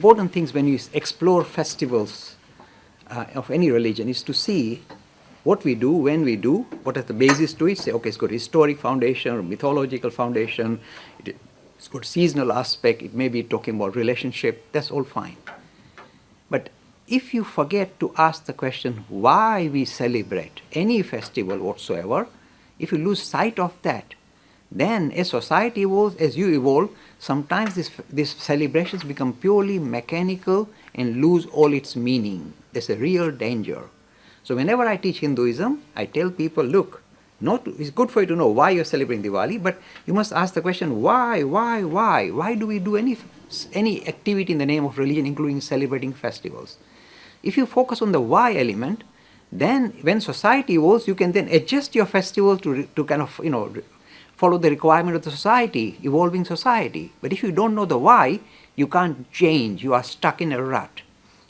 important things when you explore festivals of any religion is to see what we do, when we do, what is the basis to it. Say, okay, it's got historic foundation or mythological foundation, it's got seasonal aspect, it may be talking about relationship, that's all fine. But if you forget to ask the question why we celebrate any festival whatsoever, if you lose sight of that, then as society evolves, as you evolve, sometimes these celebrations become purely mechanical and lose all its meaning. There's a real danger. So whenever I teach Hinduism, I tell people, look, it's good for you to know why you're celebrating Diwali, but you must ask the question, why? Why do we do any activity in the name of religion, including celebrating festivals? If you focus on the why element, then when society evolves, you can then adjust your festival to kind of, follow the requirement of the society, evolving society. But if you don't know the why, you can't change. You are stuck in a rut.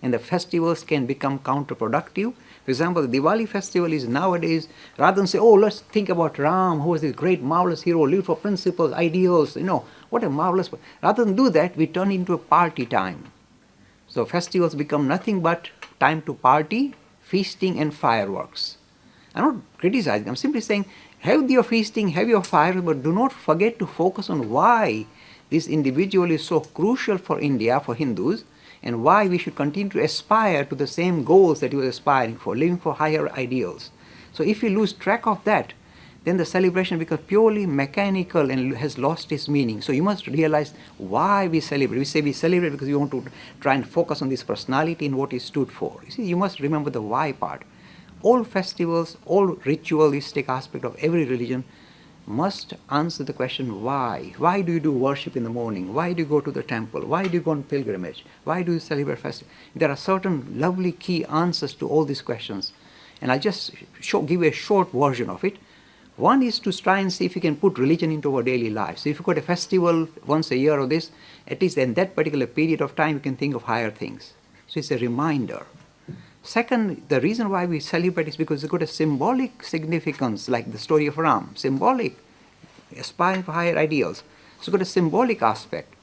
And the festivals can become counterproductive. For example, the Diwali festival is nowadays, rather than say, oh, let's think about Ram, who was this great, marvelous hero, lived for principles, ideals, what a marvelous... Rather than do that, we turn into a party time. So festivals become nothing but time to party, feasting and fireworks. I'm not criticizing, I'm simply saying, have your feasting, have your fireworks, but do not forget to focus on why this individual is so crucial for India, for Hindus, and why we should continue to aspire to the same goals that he was aspiring for, living for higher ideals. So if you lose track of that, then the celebration becomes purely mechanical and has lost its meaning. So you must realize why we celebrate. We say we celebrate because we want to try and focus on this personality and what it stood for. You see, you must remember the why part. All festivals, all ritualistic aspect of every religion must answer the question why. Why do you do worship in the morning? Why do you go to the temple? Why do you go on pilgrimage? Why do you celebrate festival? There are certain lovely key answers to all these questions. And I'll just give you a short version of it. One is to try and see if you can put religion into our daily life. So if you've got a festival once a year or this, at least in that particular period of time, you can think of higher things. So it's a reminder. Second, the reason why we celebrate is because it's got a symbolic significance, like the story of Ram. Symbolic, aspiring for higher ideals. So it's got a symbolic aspect.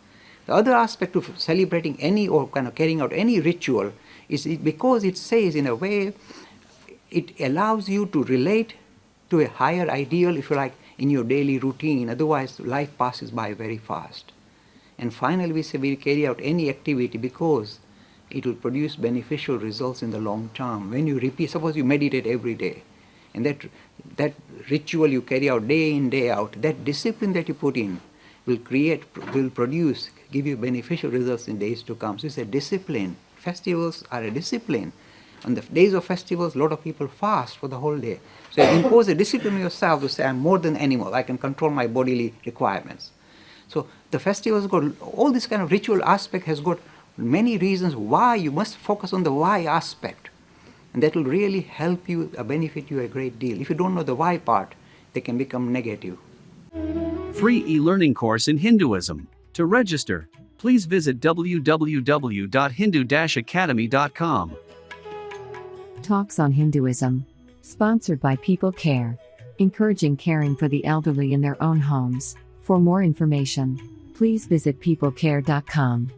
The other aspect of celebrating any or kind of carrying out any ritual is because it says, in a way, it allows you to relate to a higher ideal, if you like, in your daily routine. Otherwise, life passes by very fast. And finally, we say we carry out any activity because it will produce beneficial results in the long term. When you repeat, suppose you meditate every day, and that ritual you carry out day in, day out, that discipline that you put in will produce, give you beneficial results in days to come. So it's a discipline. Festivals are a discipline. On the days of festivals, a lot of people fast for the whole day. So you impose a discipline on yourself to say, I'm more than animal, I can control my bodily requirements. So the festivals got, all this kind of ritual aspect has got many reasons why you must focus on the why aspect. And that will really help you, benefit you a great deal. If you don't know the why part, they can become negative. Free e-learning course in Hinduism. To register, please visit www.hindu-academy.com. Talks on Hinduism. Sponsored by People Care. Encouraging caring for the elderly in their own homes. For more information, please visit peoplecare.com.